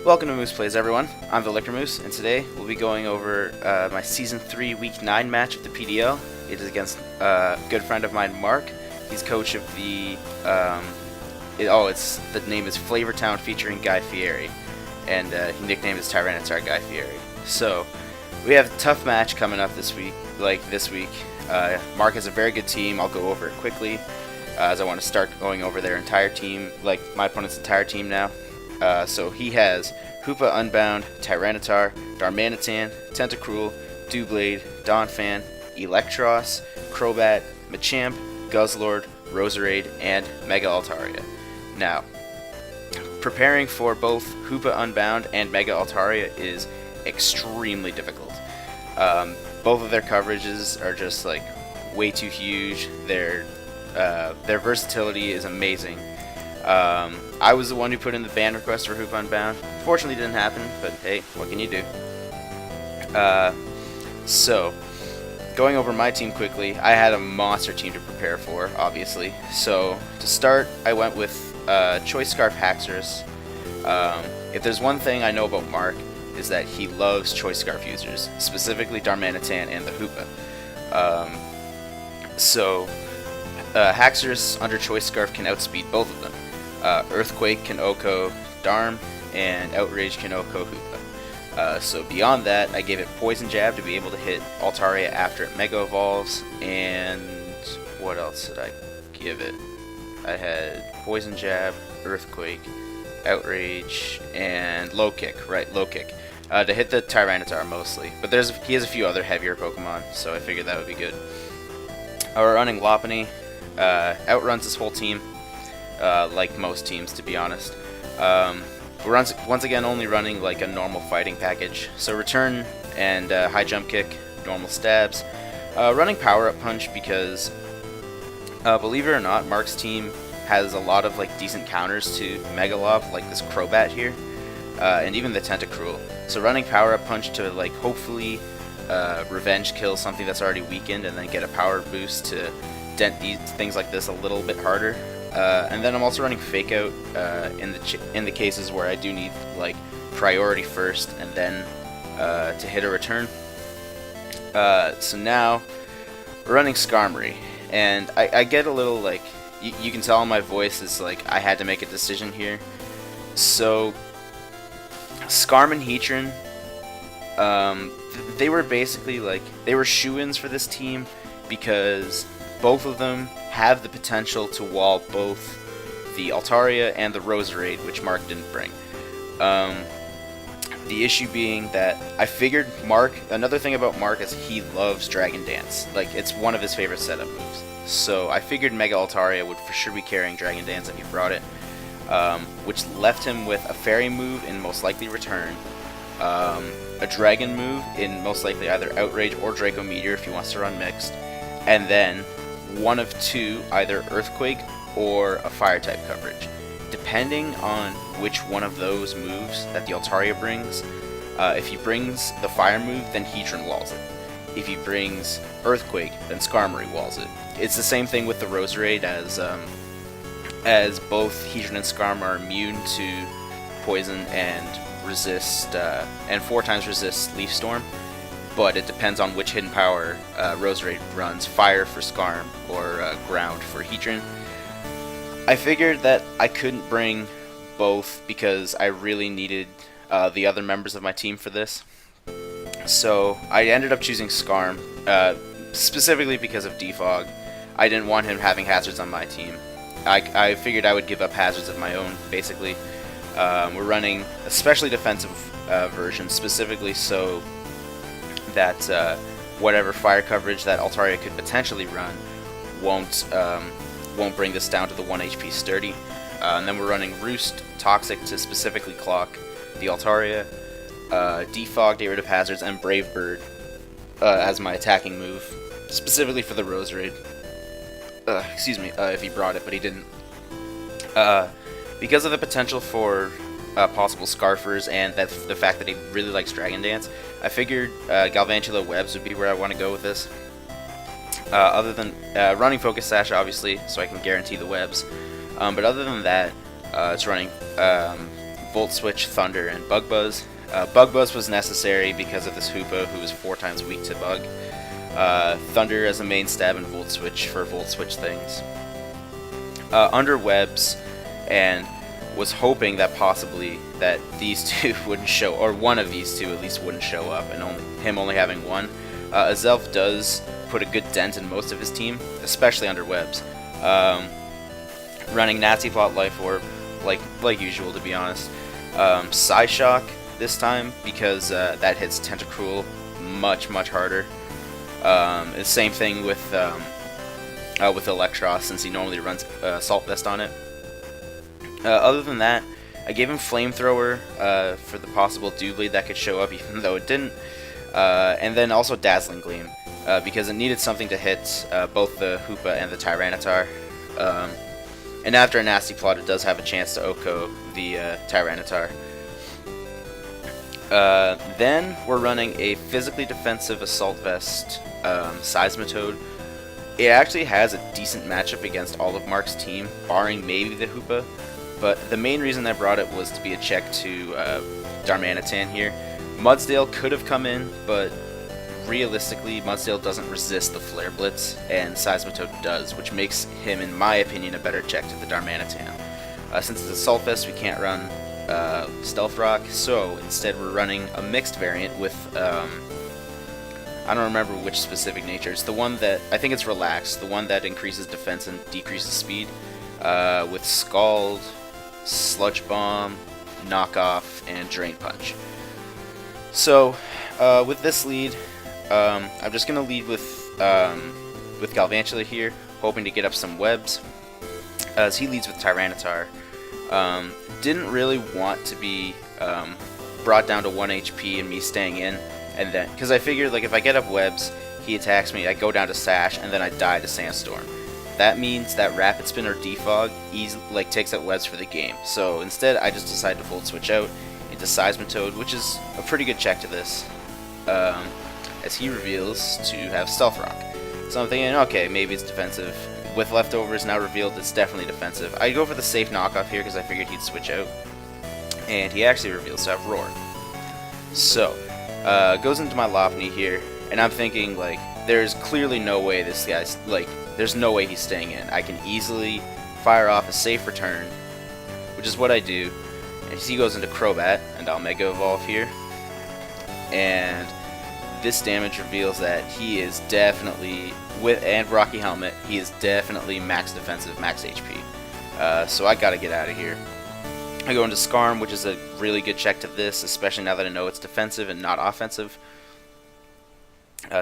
Welcome to Moose Plays, everyone. I'm the Liquor Moose, and today we'll be going over my Season 3 Week 9 match of the PDL. It is against a good friend of mine, Mark. He's coach of the, the name is Flavortown featuring Guy Fieri, and he nicknamed his Tyranitar Guy Fieri. So, we have a tough match coming up this week. Mark has a very good team. I'll go over it quickly, as I want to start going over their entire team, like my opponent's entire team now. So he has Hoopa Unbound, Tyranitar, Darmanitan, Tentacruel, Doublade, Donphan, Electros, Crobat, Machamp, Guzzlord, Roserade, and Mega Altaria. Now, preparing for both Hoopa Unbound and Mega Altaria is extremely difficult. Both of their coverages are just like way too huge. Their versatility is amazing. I was the one who put in the ban request for Hoopa Unbound. Fortunately, it didn't happen, but hey, what can you do? So, going over my team quickly, I had a monster team to prepare for, obviously. So, to start, I went with Choice Scarf Haxorus. If there's one thing I know about Mark, is that he loves Choice Scarf users, specifically Darmanitan and the Hoopa. Haxorus under Choice Scarf can outspeed both of them. Earthquake can OHKO Darm, and Outrage can OHKO Hoopa. So beyond that, I gave it Poison Jab to be able to hit Altaria after it Mega Evolves, and what else did I give it? I had Poison Jab, Earthquake, Outrage, and Low Kick, right, Low Kick, to hit the Tyranitar mostly. But he has a few other heavier Pokemon, so I figured that would be good. We're running Lopunny, outruns this whole team. Like most teams, to be honest. We're once again only running like a normal fighting package. So return and high jump kick, normal stabs. Running power up punch because, believe it or not, Mark's team has a lot of like decent counters to Megalob, like this Crobat here, and even the Tentacruel. So running power up punch to like hopefully revenge kill something that's already weakened, and then get a power boost to dent these things like this a little bit harder. And then I'm also running Fake Out in the cases where I do need like priority first and then to hit a return. So now we're running Skarmory, and I get a little like you can tell in my voice is like I had to make a decision here. So Skarm and Heatran, they were basically like they were shoo-ins for this team because both of them have the potential to wall both the Altaria and the Roserade, which Mark didn't bring. The issue being that I figured another thing about Mark is he loves Dragon Dance. Like, it's one of his favorite setup moves. So I figured Mega Altaria would for sure be carrying Dragon Dance if he brought it, which left him with a Fairy move in most likely return, a Dragon move in most likely either Outrage or Draco Meteor if he wants to run mixed, and then one of two, either Earthquake or a Fire-type coverage. Depending on which one of those moves that the Altaria brings, if he brings the Fire move, then Heatran walls it. If he brings Earthquake, then Skarmory walls it. It's the same thing with the Roserade, as both Heatran and Skarm are immune to Poison and resist, and 4 times resist Leaf Storm. But it depends on which hidden power Roserade runs, Fire for Skarm or Ground for Heatran. I figured that I couldn't bring both because I really needed the other members of my team for this. So I ended up choosing Skarm, specifically because of Defog. I didn't want him having hazards on my team. I figured I would give up hazards of my own, basically. We're running a specially defensive version, specifically so that whatever fire coverage that Altaria could potentially run won't bring this down to the 1 HP sturdy. And then we're running Roost, Toxic to specifically clock the Altaria, Defog, get rid of hazards, and Brave Bird as my attacking move, specifically for the Roserade. If he brought it, but he didn't. Because of the potential for possible Scarfers and the fact that he really likes Dragon Dance, I figured Galvantula Webs would be where I want to go with this. Other than running Focus Sash, obviously, so I can guarantee the webs. But other than that, it's running Volt Switch, Thunder, and Bug Buzz. Bug Buzz was necessary because of this Hoopa, who is 4 times weak to Bug. Thunder as a main stab, and Volt Switch for Volt Switch things. Under Webs, and was hoping that possibly that these two wouldn't show, or one of these two at least wouldn't show up, and only having one. Azelf does put a good dent in most of his team, especially under Webs. Running Nazi Plot, Life Orb, like usual, to be honest. Psyshock this time, because that hits Tentacruel much harder. The same thing with Electros, since he normally runs Assault Vest on it. Other than that, I gave him Flamethrower for the possible Doodly that could show up, even though it didn't. And then also Dazzling Gleam, because it needed something to hit both the Hoopa and the Tyranitar. And after a Nasty Plot, it does have a chance to Oko the Tyranitar. Then we're running a physically defensive Assault Vest Seismitoad. It actually has a decent matchup against all of Mark's team, barring maybe the Hoopa. But the main reason I brought it was to be a check to Darmanitan here. Mudsdale could have come in, but realistically, Mudsdale doesn't resist the Flare Blitz, and Seismitoad does, which makes him, in my opinion, a better check to the Darmanitan. Since it's Assault Vest, we can't run Stealth Rock, so instead we're running a mixed variant with, I don't remember which specific nature. It's the one that, I think it's Relax, the one that increases defense and decreases speed, with Scald, Sludge Bomb, Knockoff, and Drain Punch. So, with this lead, I'm just going to lead with Galvantula here, hoping to get up some webs, as he leads with Tyranitar. Didn't really want to be brought down to 1 HP and me staying in, and then, because I figured, like, if I get up webs, he attacks me, I go down to Sash, and then I die to Sandstorm. That means that Rapid Spin or Defog takes out webs for the game. So instead, I just decided to Volt Switch out into Seismitoad, which is a pretty good check to this, as he reveals to have Stealth Rock. So I'm thinking, okay, maybe it's defensive. With Leftovers now revealed, it's definitely defensive. I go for the safe knockoff here because I figured he'd switch out, and he actually reveals to have Roar. So, goes into my Lopunny here, and I'm thinking, like, there's clearly no way this guy's, like, there's no way he's staying in. I can easily fire off a safe return, which is what I do. And he goes into Crobat, and I'll Mega Evolve here. And this damage reveals that he is definitely, and Rocky Helmet, he is definitely max defensive, max HP. So I gotta get out of here. I go into Skarm, which is a really good check to this, especially now that I know it's defensive and not offensive.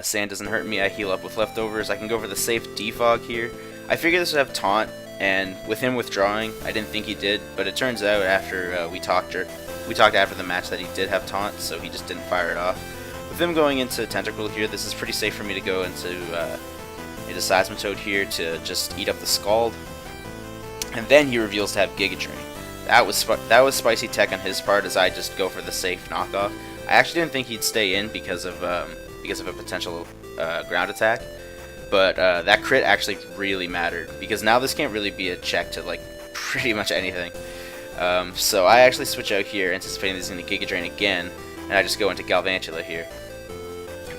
Sand doesn't hurt me, I heal up with Leftovers. I can go for the safe Defog here. I figured this would have Taunt, and with him withdrawing, I didn't think he did, but it turns out after we talked after the match that he did have Taunt, so he just didn't fire it off. With him going into Tentacruel here, this is pretty safe for me to go into Seismitoad here to just eat up the Scald. And then he reveals to have Giga Drain. That was spicy tech on his part, as I just go for the safe knockoff. I actually didn't think he'd stay in because of a potential ground attack, but that crit actually really mattered, because now this can't really be a check to, like, pretty much anything. So I actually switch out here, anticipating this is going to Giga Drain again, and I just go into Galvantula here.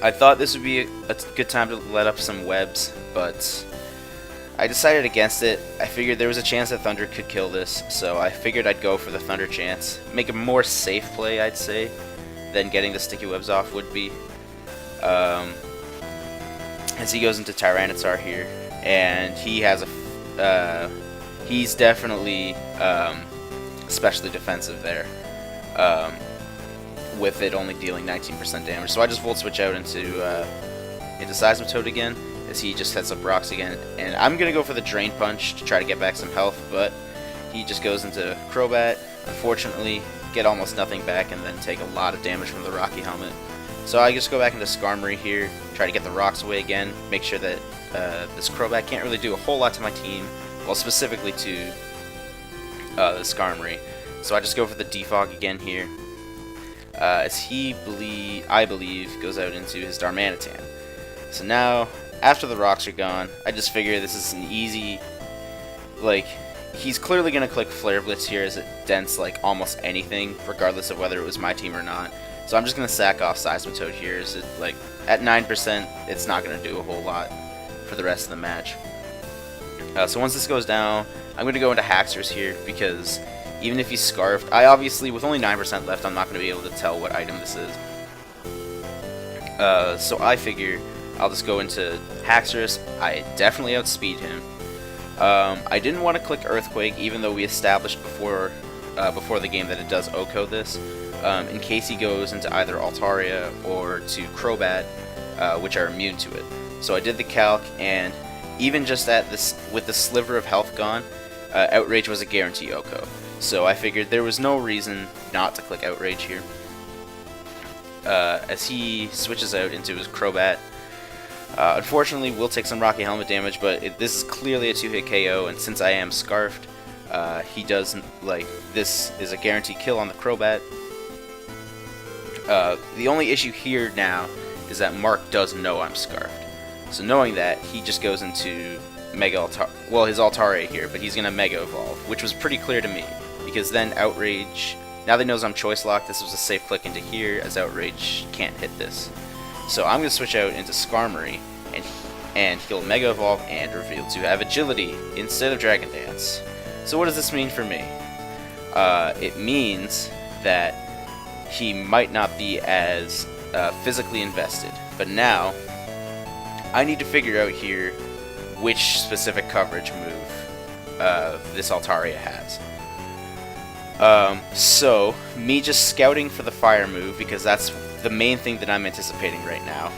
I thought this would be a good time to let up some webs, but I decided against it. I figured there was a chance that Thunder could kill this, so I figured I'd go for the Thunder chance. Make a more safe play, I'd say, than getting the sticky webs off would be. As he goes into Tyranitar here, and he has he's definitely especially defensive there, with it only dealing 19% damage. So I just Volt Switch out into Seismitoad again, as he just sets up rocks again, and I'm gonna go for the Drain Punch to try to get back some health, but he just goes into Crobat. Unfortunately, get almost nothing back, and then take a lot of damage from the Rocky Helmet. So I just go back into Skarmory here, try to get the rocks away again, make sure that this Crobat can't really do a whole lot to my team, well, specifically to the Skarmory. So I just go for the Defog again here, as I believe, goes out into his Darmanitan. So now, after the rocks are gone, I just figure this is an easy he's clearly going to click Flare Blitz here as it dents like almost anything, regardless of whether it was my team or not. So I'm just going to sack off Seismitoad here. As it, like, at 9%, it's not going to do a whole lot for the rest of the match. So once this goes down, I'm going to go into Haxorus here, because even if he's Scarfed, I obviously, with only 9% left, I'm not going to be able to tell what item this is. So I figure I'll just go into Haxorus. I definitely outspeed him. I didn't want to click Earthquake, even though we established before the game that it does OHKO this, in case he goes into either Altaria or to Crobat, which are immune to it. So I did the calc, and even just at this, with the sliver of health gone, Outrage was a guarantee OHKO. So I figured there was no reason not to click Outrage here. As he switches out into his Crobat, unfortunately we'll take some Rocky Helmet damage, but this is clearly a 2-hit KO, and since I am Scarfed, he does, like, this is a guaranteed kill on the Crobat. The only issue here now is that Mark does know I'm Scarfed. So knowing that, he just goes into Mega Altaria, well, his Altaria here, but he's going to Mega Evolve, which was pretty clear to me, because then Outrage, now that he knows I'm Choice Locked, this was a safe click into here, as Outrage can't hit this. So I'm going to switch out into Skarmory, and he'll Mega Evolve and reveal to have Agility instead of Dragon Dance. So what does this mean for me? It means that he might not be as physically invested, but now I need to figure out here which specific coverage move this Altaria has. So, me just scouting for the fire move, because that's the main thing that I'm anticipating right now,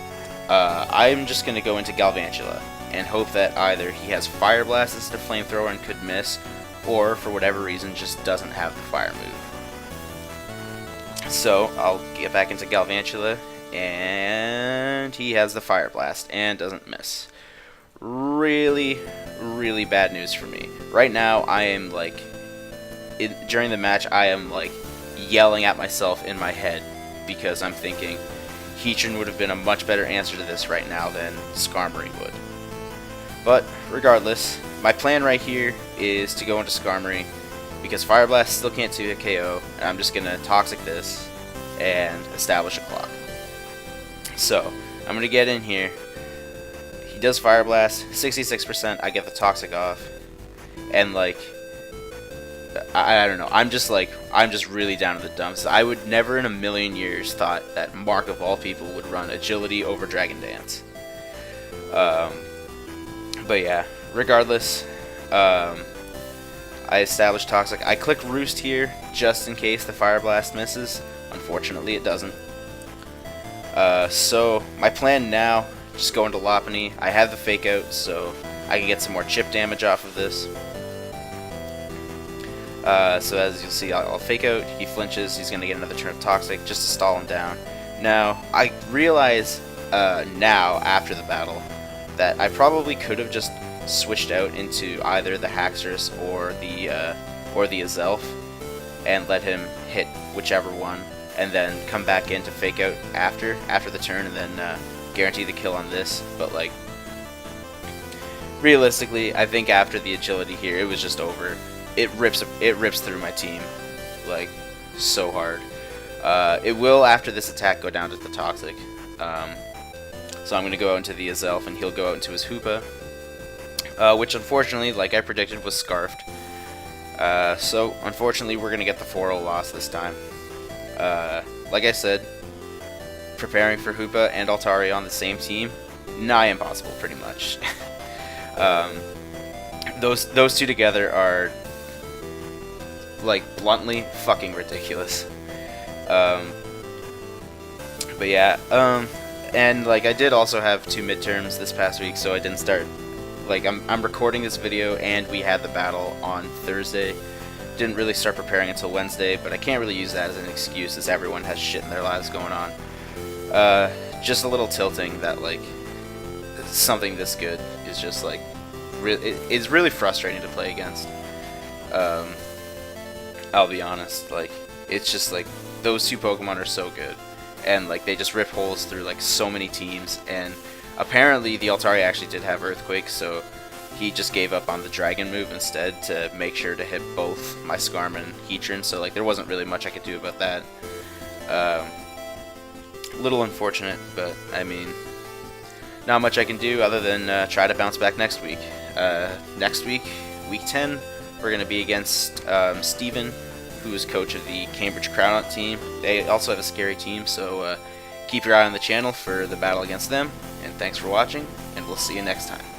I'm just going to go into Galvantula and hope that either he has Fire Blast instead of Flamethrower and could miss, or for whatever reason just doesn't have the fire move. So, I'll get back into Galvantula, and he has the Fire Blast and doesn't miss. Really, really bad news for me. Right now, I am like, during the match, I am like yelling at myself in my head because I'm thinking Heatran would have been a much better answer to this right now than Skarmory would. But regardless, my plan right here is to go into Skarmory because Fire Blast still can't 2-hit KO, and I'm just gonna Toxic this and establish a clock. So I'm gonna get in here. He does Fire Blast, 66%. I get the Toxic off, and like, I don't know. I'm just really down in the dumps. I would never in a million years thought that Mark of all people would run Agility over Dragon Dance. But yeah, regardless, I established Toxic. I click Roost here just in case the Fire Blast misses. Unfortunately, it doesn't. So my plan now, just go into Lopunny. I have the Fake Out, so I can get some more chip damage off of this. So as you'll see, I'll Fake Out, he flinches, he's going to get another turn of Toxic just to stall him down. Now, I realize now, after the battle, that I probably could have just switched out into either the Haxorus or the Azelf and let him hit whichever one, and then come back in to Fake Out after the turn and then guarantee the kill on this. But like, realistically, I think after the Agility here, it was just over. It rips through my team, like, so hard. It will, after this attack, go down to the Toxic. So I'm going to go out into the Azelf, and he'll go out into his Hoopa, which unfortunately, like I predicted, was Scarfed. So unfortunately, we're going to get the 4-0 loss this time. Like I said, preparing for Hoopa and Altaria on the same team, nigh impossible, pretty much. Those two together are, like, bluntly fucking ridiculous. But yeah, and like I did also have 2 midterms this past week, so I didn't start, like, I'm recording this video and we had the battle on Thursday. Didn't really start preparing until Wednesday, but I can't really use that as an excuse as everyone has shit in their lives going on. Just a little tilting that, like, something this good is just like it's really frustrating to play against. I'll be honest, like, it's just like those 2 Pokemon are so good, and like they just rip holes through like so many teams. And apparently the Altaria actually did have Earthquake, so he just gave up on the dragon move instead to make sure to hit both my Skarm and Heatran, so like there wasn't really much I could do about that. Little unfortunate, but I mean, not much I can do other than try to bounce back next week. Next week, week 10, we're going to be against Steven, who is coach of the Cambridge Crowdnut team. They also have a scary team, so keep your eye on the channel for the battle against them. And thanks for watching, and we'll see you next time.